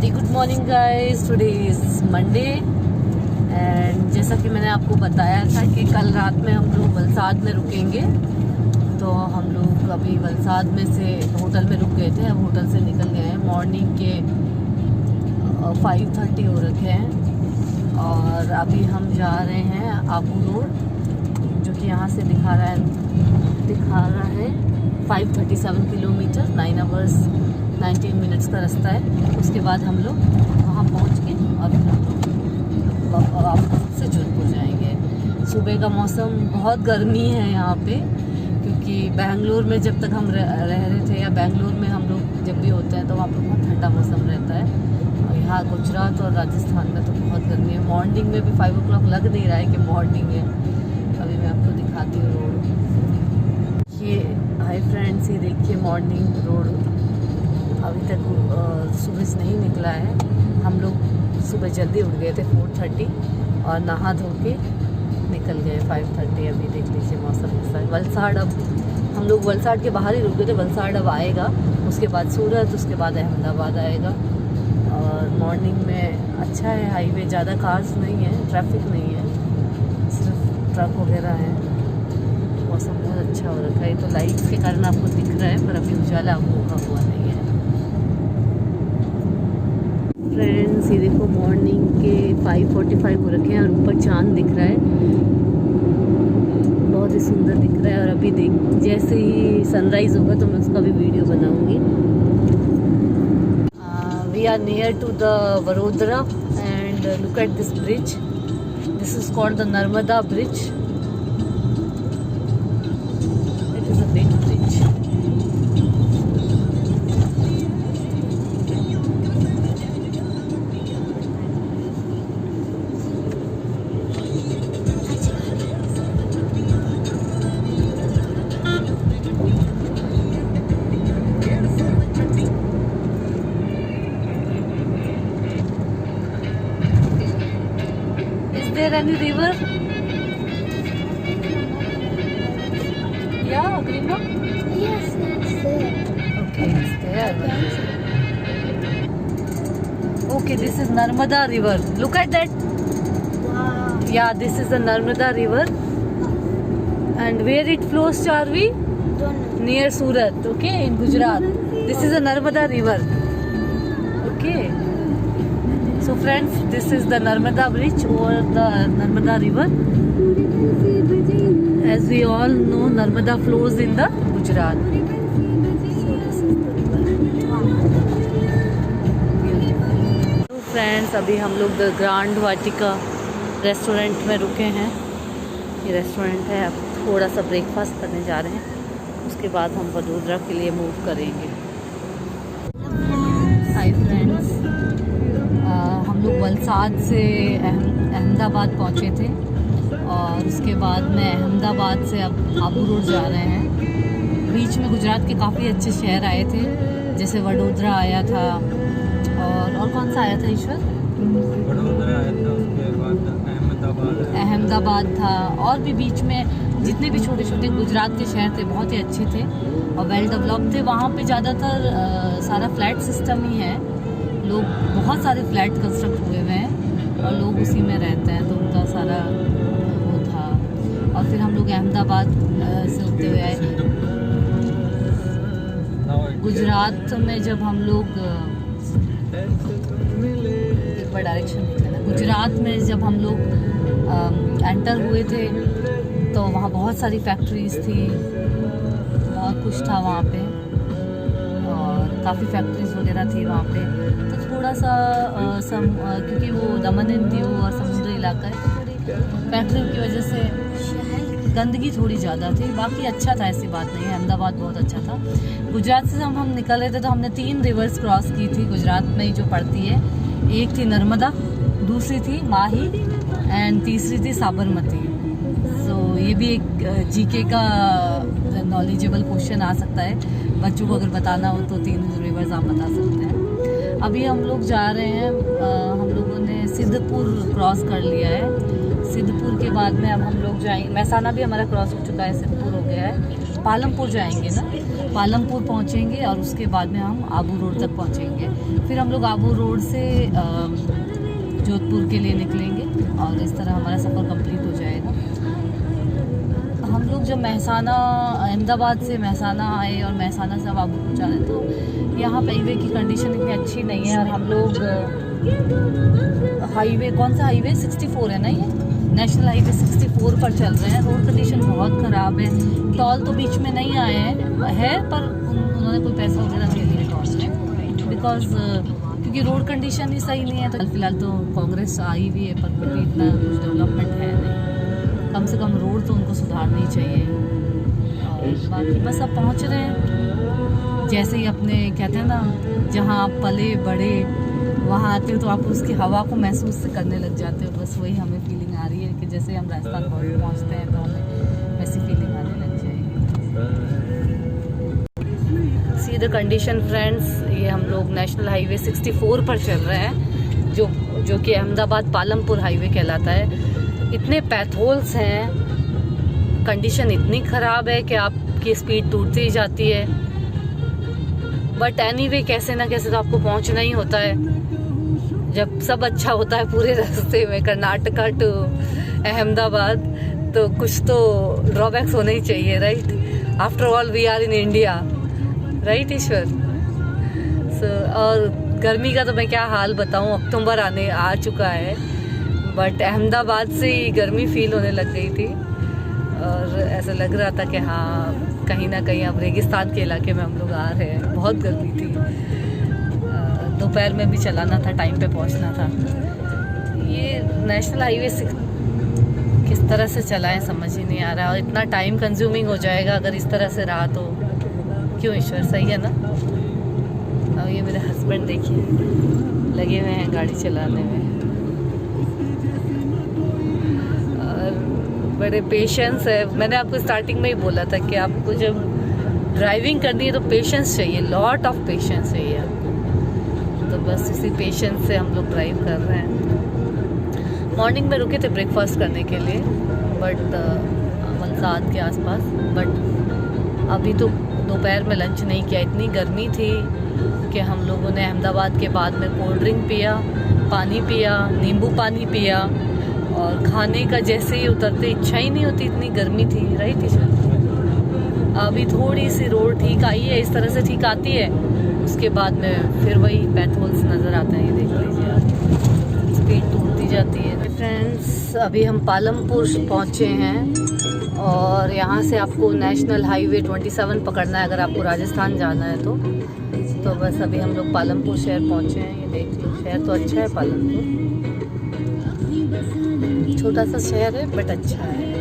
Very good morning guys, today is Monday and जैसा कि मैंने आपको बताया था कि कल रात में हम लोग वलसाड में रुकेंगे। तो हम लोग अभी वलसाड में से होटल में रुक गए थे, अब होटल से निकल गए हैं। मॉर्निंग के 5:30 हो रखे हैं और अभी हम जा रहे हैं आबू रोड, जो कि यहाँ से दिखा रहा है 537 किलोमीटर, 9 आवर्स 19 मिनट्स का रास्ता है। उसके बाद हम लोग वहाँ पहुँच के और फिर हम लोग वापस से जोधपुर जाएंगे। सुबह का मौसम बहुत गर्मी है यहाँ पे, क्योंकि बेंगलोर में जब तक हम रह रहे थे या बेंगलोर में हम लोग जब भी होते हैं तो वहाँ पर बहुत ठंडा मौसम रहता है। और यहाँ गुजरात और राजस्थान में तो बहुत गर्मी है। मॉर्निंग में भी 5 o'clock लग नहीं रहा है कि मॉर्निंग है। अभी मैं आपको दिखाती हूँ रोड। ये हाय फ्रेंड्स, ये देखिए मॉर्निंग रोड। अभी तक सूरज नहीं निकला है। हम लोग सुबह जल्दी उठ गए थे 4:30 और नहा धो के निकल गए 5:30। अभी देख लीजिए मौसम कैसा है। वलसाड, अब हम लोग वलसाड के बाहर ही रुक गए थे। वलसाड अब आएगा, उसके बाद सूरत, उसके बाद अहमदाबाद आएगा। और मॉर्निंग में अच्छा है, हाईवे ज़्यादा कार्स नहीं है, ट्रैफिक नहीं है, सिर्फ ट्रक वगैरह है। मौसम बहुत अच्छा हो रखा है। तो लाइट के कारण आपको दिख रहा है, पर अभी उजाला हुआ नहीं है। फ्रेंड्स, ये देखो मॉर्निंग के 5:45 हो रखे हैं और ऊपर चांद दिख रहा है, बहुत ही सुंदर दिख रहा है। और अभी जैसे ही सनराइज़ होगा तो मैं उसका भी वीडियो बनाऊंगी। We are near to the Vadodara and look at this bridge. This is called the Narmada bridge. It is a big bridge. Is there any river? Yeah, Grima? Yes, that's there. Okay, it's there. Okay, this is Narmada river. Look at that. Wow. Yeah, this is the Narmada river. And where it flows, Charvi? Don't know. Near Surat, okay, in Gujarat. This is the Narmada river. Okay. So friends, this is the Narmada bridge over the Narmada river. As we all know, Narmada flows in the Gujarat. So this is the river. So friends, अभी हम लोग the grand Vatika restaurant में रुके हैं। ये restaurant है। अब थोड़ा सा ब्रेकफास्ट करने जा रहे हैं, उसके बाद हम वडोदरा के लिए मूव करेंगे। हाय फ्रेंड्स, हम लोग वलसाड से अहमदाबाद पहुँचे थे और उसके बाद में अहमदाबाद से अब आबू रोड जा रहे हैं। बीच में गुजरात के काफ़ी अच्छे शहर आए थे, जैसे वडोदरा आया था और कौन सा आया था ईश्वर? वडोदरा आया था, उसके बाद अहमदाबाद था। और भी बीच में जितने भी छोटे छोटे गुजरात के शहर थे बहुत ही अच्छे थे और वेल डेवलप्ड थे। वहाँ पे ज़्यादातर सारा फ्लैट सिस्टम ही है। लोग बहुत सारे फ्लैट कंस्ट्रक्ट हुए हुए हैं और लोग उसी में रहते हैं, तो उनका सारा वो था। और फिर हम लोग अहमदाबाद से होते हुए आए। गुजरात में जब हम लोग एक बार डायरेक्शन देख लेना। गुजरात में जब हम लोग एंटर हुए थे तो वहाँ बहुत सारी फैक्ट्रीज थी, बहुत कुछ था वहाँ पे और काफ़ी फैक्ट्रीज वगैरह थी वहाँ पे। तो थोड़ा सा क्योंकि वो दमन एंड दीव और समुद्री इलाका है, तो थोड़ी फैक्ट्रियों की वजह से गंदगी थोड़ी ज़्यादा थी। बाकी अच्छा था, ऐसी बात नहीं है। अहमदाबाद बहुत अच्छा था। गुजरात से जब हम निकल रहे थे तो हमने 3 रिवर्स क्रॉस की थी गुजरात में ही जो पड़ती है। एक थी नर्मदा, दूसरी थी माही एंड तीसरी थी साबरमती। सो ये भी एक जीके का नॉलेजेबल क्वेश्चन आ सकता है, बच्चों को अगर बताना हो तो 3 रिवर्स आप बता सकते हैं। अभी हम लोग जा रहे हैं, हम लोगों ने सिद्धपुर क्रॉस कर लिया है। सिद्धपुर के बाद में अब हम लोग जाएंगे, महसाना भी हमारा क्रॉस हो चुका है, सिद्धपुर हो गया है पालमपुर जाएंगे ना, पालमपुर पहुंचेंगे और उसके बाद में हम आबू रोड तक पहुंचेंगे। फिर हम लोग आबू रोड से जोधपुर के लिए निकलेंगे और इस तरह हमारा सफ़र कंप्लीट हो जाएगा। हम लोग जब महसाना, अहमदाबाद से महसाना आए और महसाना से अब आबू पहुँचा रहे, तो यहाँ पे हाईवे की कंडीशन इतनी अच्छी नहीं है और हम लोग हाईवे, कौन सा हाईवे 64 है ना, ये नेशनल हाईवे 64 पर चल रहे हैं। रोड कंडीशन बहुत ख़राब है। टॉल तो बीच में नहीं आए हैं, है पर उन्होंने कोई पैसा वगैरह नहीं लिया टॉल में, बिकॉज क्योंकि रोड कंडीशन ही सही नहीं है। तो फिलहाल तो कांग्रेस आई हुई है पर कोई इतना कुछ डेवलपमेंट है नहीं। कम से कम रोड तो उनको सुधारनी चाहिए। और बाकी बस अब पहुँच रहे हैं, जैसे ही अपने कहते हैं ना, जहाँ आप पले बड़े वहाँ आते हो तो आप उसकी हवा को महसूस करने लग जाते हो। बस वही हमें फीलिंग आ रही है कि जैसे हम राजस्थान बॉर्डर पहुँचते हैं तो हमें वैसी फीलिंग आने लग जाएगी। सी द कंडीशन फ्रेंड्स, ये हम लोग नेशनल हाईवे 64 पर चल रहे हैं, जो कि अहमदाबाद पालमपुर हाईवे कहलाता है। इतने पैथोल्स हैं, कंडीशन इतनी ख़राब है कि आपकी स्पीड टूटती ही जाती है। बट एनीवे कैसे ना कैसे तो आपको पहुंचना ही होता है। जब सब अच्छा होता है पूरे रास्ते में, कर्नाटका टू अहमदाबाद, तो कुछ तो ड्रॉबैक्स होने ही चाहिए, right? After all we are in India, right Ishwar? और गर्मी का तो मैं क्या हाल बताऊं, अक्टूबर आ चुका है, बट अहमदाबाद से ही गर्मी फील होने लग गई थी और ऐसा लग रहा था कि हाँ, कहीं ना कहीं अब रेगिस्तान के इलाके में हम लोग आ रहे हैं। बहुत गर्मी थी, दोपहर में भी चलाना था, टाइम पे पहुंचना था। ये नेशनल हाईवे किस तरह से चलाएं समझ ही नहीं आ रहा, और इतना टाइम कंज्यूमिंग हो जाएगा अगर इस तरह से रहा तो। क्यों ईश्वर, सही है ना? और ये मेरे हस्बैंड देखिए लगे हुए हैं गाड़ी चलाने में, और बड़े पेशेंस है। मैंने आपको स्टार्टिंग में ही बोला था कि आपको जब ड्राइविंग करनी है तो पेशेंस चाहिए, लॉट ऑफ पेशेंस चाहिए आपको। तो बस इसी पेशेंस से हम लोग ड्राइव कर रहे हैं। मॉर्निंग में रुके थे ब्रेकफास्ट करने के लिए, बट वलसाद के आसपास, बट अभी तो दोपहर में लंच नहीं किया। इतनी गर्मी थी कि हम लोगों ने अहमदाबाद के बाद में कोल्ड ड्रिंक पिया, पानी पिया, नींबू पानी पिया, और खाने का जैसे ही उतरते इच्छा ही नहीं होती, इतनी गर्मी थी, राइट टीचर? अभी थोड़ी सी रोड ठीक आई है, इस तरह से ठीक आती है, उसके बाद में फिर वही पैथोल्स नज़र आते हैं। ये देख लीजिए आप, स्पीड टूटती जाती है। फ्रेंड्स, अभी हम पालमपुर पहुँचे हैं और यहाँ से आपको नेशनल हाईवे 27 पकड़ना है अगर आपको राजस्थान जाना है तो बस अभी हम लोग पालमपुर शहर पहुँचे हैं। ये देख लो, शहर तो अच्छा है पालमपुर, छोटा सा शहर है बट अच्छा है।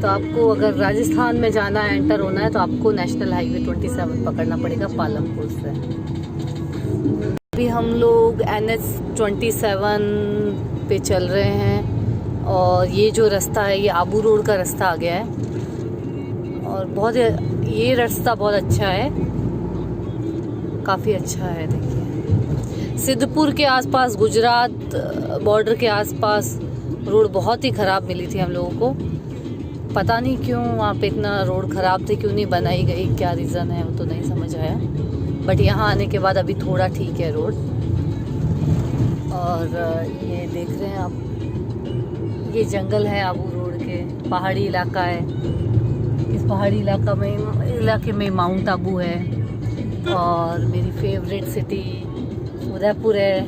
तो आपको अगर राजस्थान में जाना है, एंटर होना है, तो आपको नेशनल हाईवे 27 पकड़ना पड़ेगा पालमपुर से। अभी हम लोग NH 27 पे चल रहे हैं और ये जो रास्ता है ये आबू रोड का रास्ता आ गया है, और बहुत ये रास्ता बहुत अच्छा है, काफ़ी अच्छा है। देखिए, सिद्धपुर के आसपास, गुजरात बॉर्डर के आसपास रोड बहुत ही ख़राब मिली थी हम लोगों को। पता नहीं क्यों वहाँ पे इतना रोड ख़राब थी, क्यों नहीं बनाई गई, क्या रीज़न है वो तो नहीं समझ आया। बट यहाँ आने के बाद अभी थोड़ा ठीक है रोड। और ये देख रहे हैं आप, ये जंगल है आबू रोड के, पहाड़ी इलाका है। इस पहाड़ी इलाके में माउंट आबू है, और मेरी फेवरेट सिटी उदयपुर है,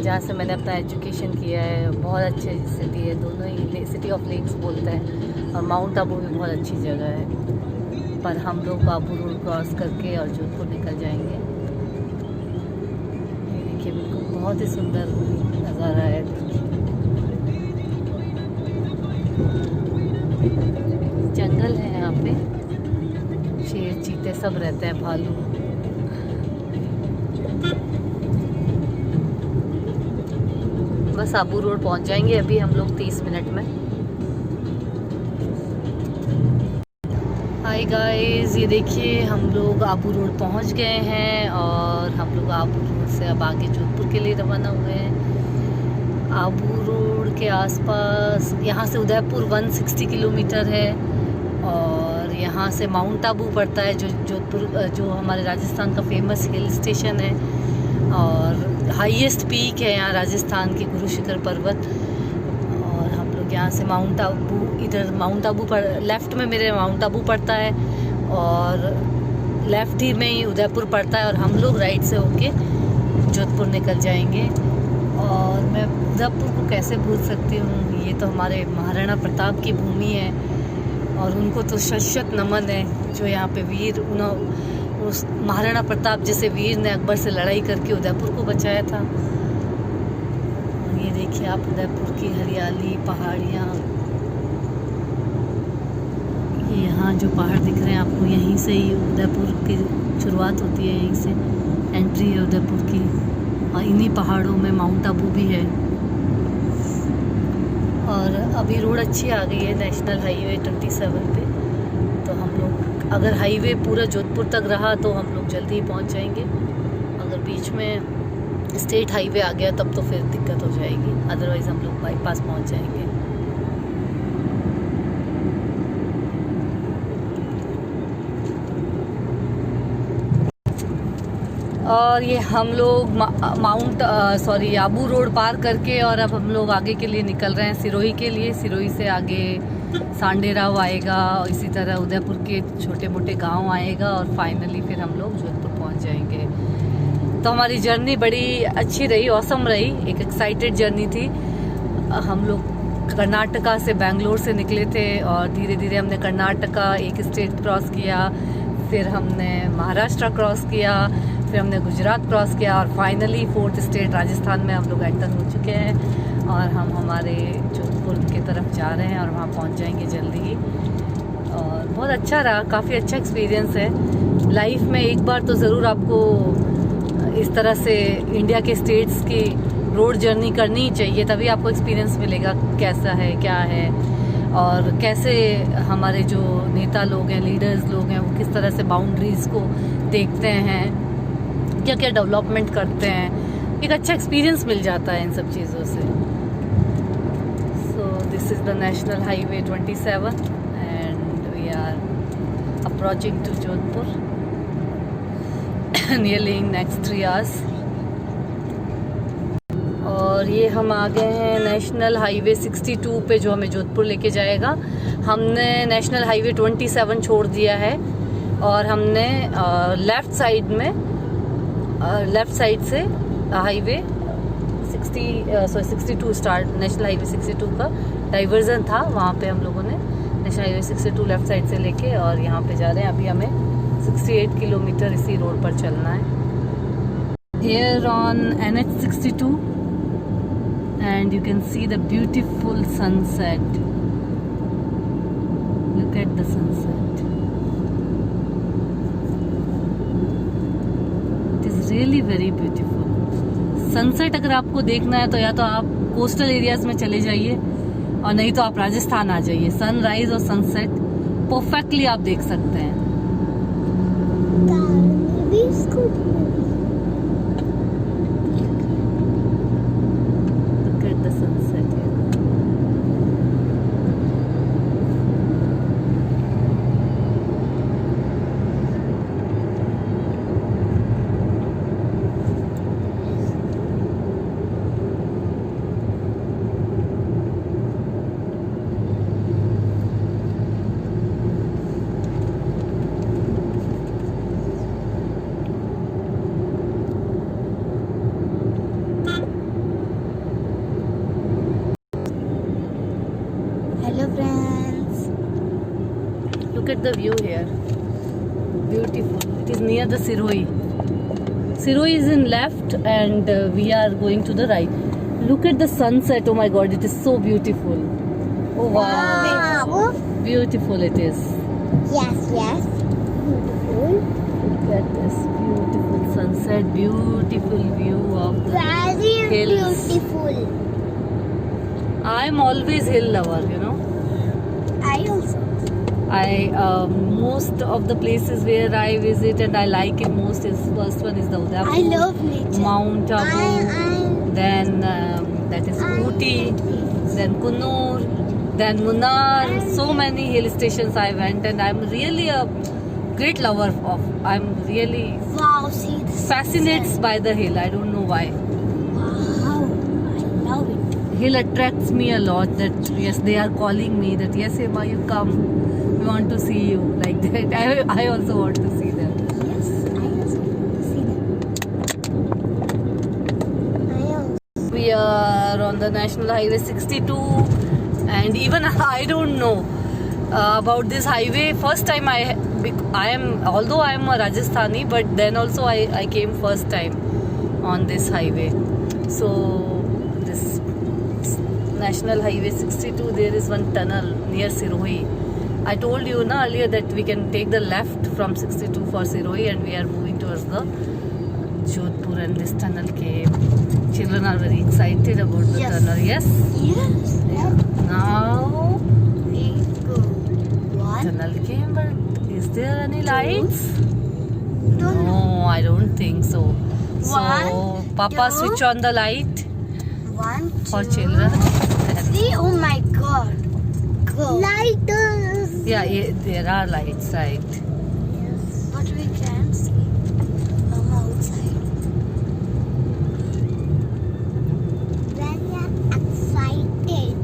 जहाँ से मैंने अपना एजुकेशन किया है। बहुत अच्छी सिटी है, दोनों ही सिटी ऑफ लेक्स बोलते हैं, और माउंट आबू भी बहुत अच्छी जगह है। पर हम लोग आबू रोड क्रॉस करके और जोधपुर निकल जाएंगे। ये देखिए, बिल्कुल बहुत ही सुंदर नज़ारा है। जंगल है यहाँ पे, शेर चीते सब रहते हैं, भालू। बस आबू रोड पहुँच जाएंगे अभी हम लोग 30 मिनट में। हाय गाइस, ये देखिए हम लोग आबू रोड पहुँच गए हैं और हम लोग आबू रोड से अब आगे जोधपुर के लिए रवाना हुए हैं। आबू रोड के आसपास, यहाँ से उदयपुर 160 किलोमीटर है और यहाँ से माउंट आबू पड़ता है जो जोधपुर, जो हमारे राजस्थान का फेमस हिल स्टेशन है और हाईएस्ट पीक है यहाँ राजस्थान की, गुरु शिखर पर्वत। और हम लोग यहाँ से माउंट आबू, इधर माउंट आबू पर लेफ़्ट में मेरे माउंट आबू पड़ता है और लेफ़्ट ही में ही उदयपुर पड़ता है और हम लोग राइट से होके जोधपुर निकल जाएंगे। और मैं उदयपुर को कैसे भूल सकती हूँ, ये तो हमारे महाराणा प्रताप की भूमि है और उनको तो शत नमन है जो यहाँ पे वीर, उस महाराणा प्रताप जैसे वीर ने अकबर से लड़ाई करके उदयपुर को बचाया था। ये देखिए आप उदयपुर की हरियाली, पहाड़ियाँ, ये यहाँ जो पहाड़ दिख रहे हैं आपको, यहीं से ही उदयपुर की शुरुआत होती है, यहीं से एंट्री है उदयपुर की। और इन्हीं पहाड़ों में माउंट आबू भी है। और अभी रोड अच्छी आ गई है नेशनल हाईवे 27 पे, तो हम लोग अगर हाईवे पूरा जोधपुर तक रहा तो हम लोग जल्दी ही पहुंच जाएंगे। अगर बीच में स्टेट हाईवे आ गया तब तो फिर दिक्कत हो जाएगी, अदरवाइज़ हम लोग बाईपास पहुंच जाएंगे। और ये हम लोग आबू रोड पार करके और अब हम लोग आगे के लिए निकल रहे हैं सिरोही के लिए। सिरोही से आगे सांडेराव आएगा और इसी तरह उदयपुर के छोटे मोटे गांव आएगा और फाइनली फिर हम लोग जोधपुर पहुंच जाएंगे। तो हमारी जर्नी बड़ी अच्छी रही, ऑसम रही, एक एक्साइटेड जर्नी थी। हम लोग कर्नाटका से, बेंगलोर से निकले थे और धीरे धीरे हमने कर्नाटका एक स्टेट क्रॉस किया, फिर हमने महाराष्ट्र क्रॉस किया, फिर हमने गुजरात क्रॉस किया और फाइनली 4th स्टेट राजस्थान में हम लोग एंटर हो चुके हैं और हम हमारे जोधपुर की तरफ जा रहे हैं और वहाँ पहुँच जाएंगे जल्दी ही। और बहुत अच्छा रहा, काफ़ी अच्छा एक्सपीरियंस है। लाइफ में एक बार तो ज़रूर आपको इस तरह से इंडिया के स्टेट्स की रोड जर्नी करनी ही चाहिए, तभी आपको एक्सपीरियंस मिलेगा कैसा है, क्या है और कैसे हमारे जो नेता लोग हैं, लीडर्स लोग हैं, वो किस तरह से बाउंड्रीज़ को देखते हैं, क्या क्या डेवलपमेंट करते हैं। एक अच्छा एक्सपीरियंस मिल जाता है इन सब चीज़ों से। So this is the national highway 27 and we are approaching to Jodhpur nearly in next 3 hours। और ये हम आ गए हैं नेशनल हाईवे 62 पे जो हमें जोधपुर लेके जाएगा। हमने नेशनल हाईवे 27 छोड़ दिया है और हमने लेफ़्ट साइड से हाईवे 62 स्टार्ट, नेशनल हाईवे 62 का डाइवर्जन था, वहाँ पे हम लोगों ने नेशनल हाईवे 62 लेफ़्ट साइड से लेके और यहाँ पे जा रहे हैं। अभी हमें 68 किलोमीटर इसी रोड पर चलना है। Here on NH 62 and you can see the beautiful sunset. Look at the sunset. It is really very beautiful. Sunset अगर आपको देखना है तो या तो आप कोस्टल एरियाज में चले जाइए और नहीं तो आप राजस्थान आ जाइए। सनराइज और सनसेट परफेक्टली आप देख सकते हैं। Look at the sunset here. Hello friends. Look at the view here. Beautiful. It is near the Sirohi. Sirohi is in left and we are going to the right. Look at the sunset. Oh my god, it is so beautiful. Oh wow. Beautiful it is. Yes. Beautiful. Look at this beautiful sunset. Beautiful view of the Very hills. beautiful. I am always hill lover, you know. I also. Most of the places where I visit and I like it most is, first one is the Udaipur, I love nature. Mount Abu, then that is Ooty, then Kunnur, then Munnar. So many hill stations I went, and I'm really a great lover of. I'm really Wow, see this. fascinated by the hill. I don't know why. Wow, I love it. Hill attracts me a lot. That yes, they are calling me. That yes, Emma, you come. We want to see you. Like that. I also want to see them. Yes, I also see them. I also. We are on the National Highway 62, and even I don't know about this highway. First time I am, although I am a Rajasthani, but then also I came first time on this highway. So this National Highway 62, there is one tunnel near Sirohi. I told you earlier that we can take the left from 62 for Sirohi, and we are moving towards the Jodhpur, and this tunnel came. Children are very excited about the Yes. tunnel. Yes. Yes. Now We go. One. tunnel came, but is there any lights? Don't No, I don't think so. So One, Papa two. switch on the light One, for two, children. three. Oh my God. Go. Lighters. Yeah, there are lights, right? Yes. But we can't see from outside. Very excited.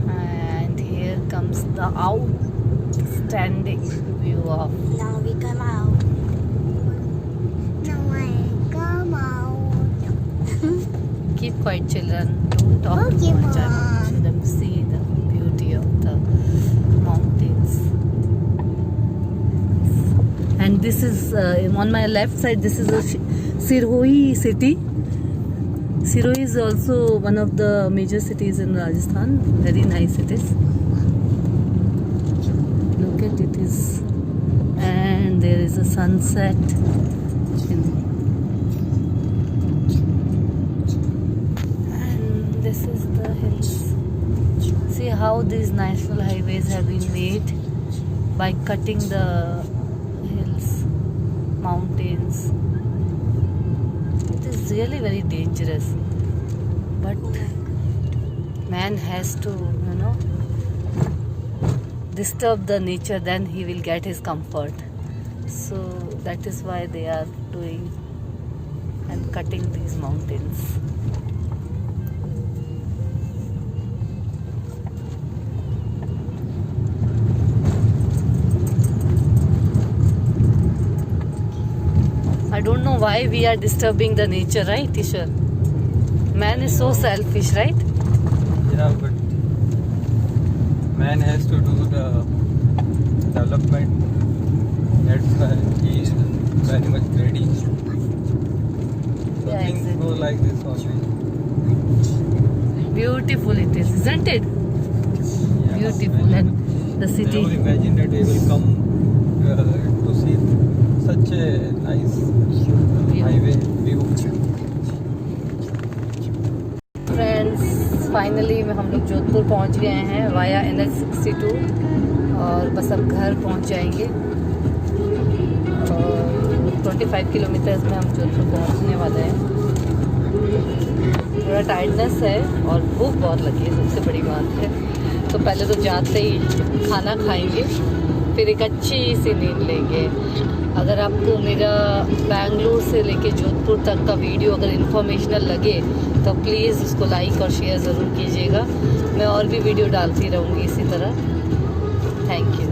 And here comes the outstanding view of. Now we come out. Now I come out. Keep quiet, children. Don't talk too much. I want Pokemon. them to see the beauty of the mountains. And this is on my left side. This is a Sirohi city. Sirohi is also one of the major cities in Rajasthan. Very nice it is. Look at it is, and there is a sunset. And this is the hills. See how these national highways have been made by cutting the hills, mountains. It is really very dangerous, but man has to, disturb the nature, then he will get his comfort. So that is why they are doing and cutting these mountains. I don't know why we are disturbing the nature, right, Ishwar? Man is so selfish, right? Yeah, but man has to do the development. That's why he is very much ready. So Yeah, things exactly. go like this only. Beautiful it is, isn't it? Yeah, Beautiful, and the Never city. imagine that they will come to see such a nice highway view. Friends, finally हम लोग जोधपुर पहुंच गए हैं via NH62, और बस अब घर पहुंच जाएंगे। और 25 किलोमीटर्स में हम जोधपुर पहुंचने वाले हैं। थोड़ा टायर्डनेस है और भूख बहुत लगी है, सबसे बड़ी बात है। तो पहले तो जाते ही खाना खाएंगे, फिर एक अच्छी सी नींद लेंगे। अगर आपको मेरा बेंगलुरु से लेके जोधपुर तक का वीडियो अगर इन्फॉर्मेशनल लगे तो प्लीज़ उसको लाइक और शेयर ज़रूर कीजिएगा। मैं और भी वीडियो डालती रहूँगी इसी तरह। Thank you.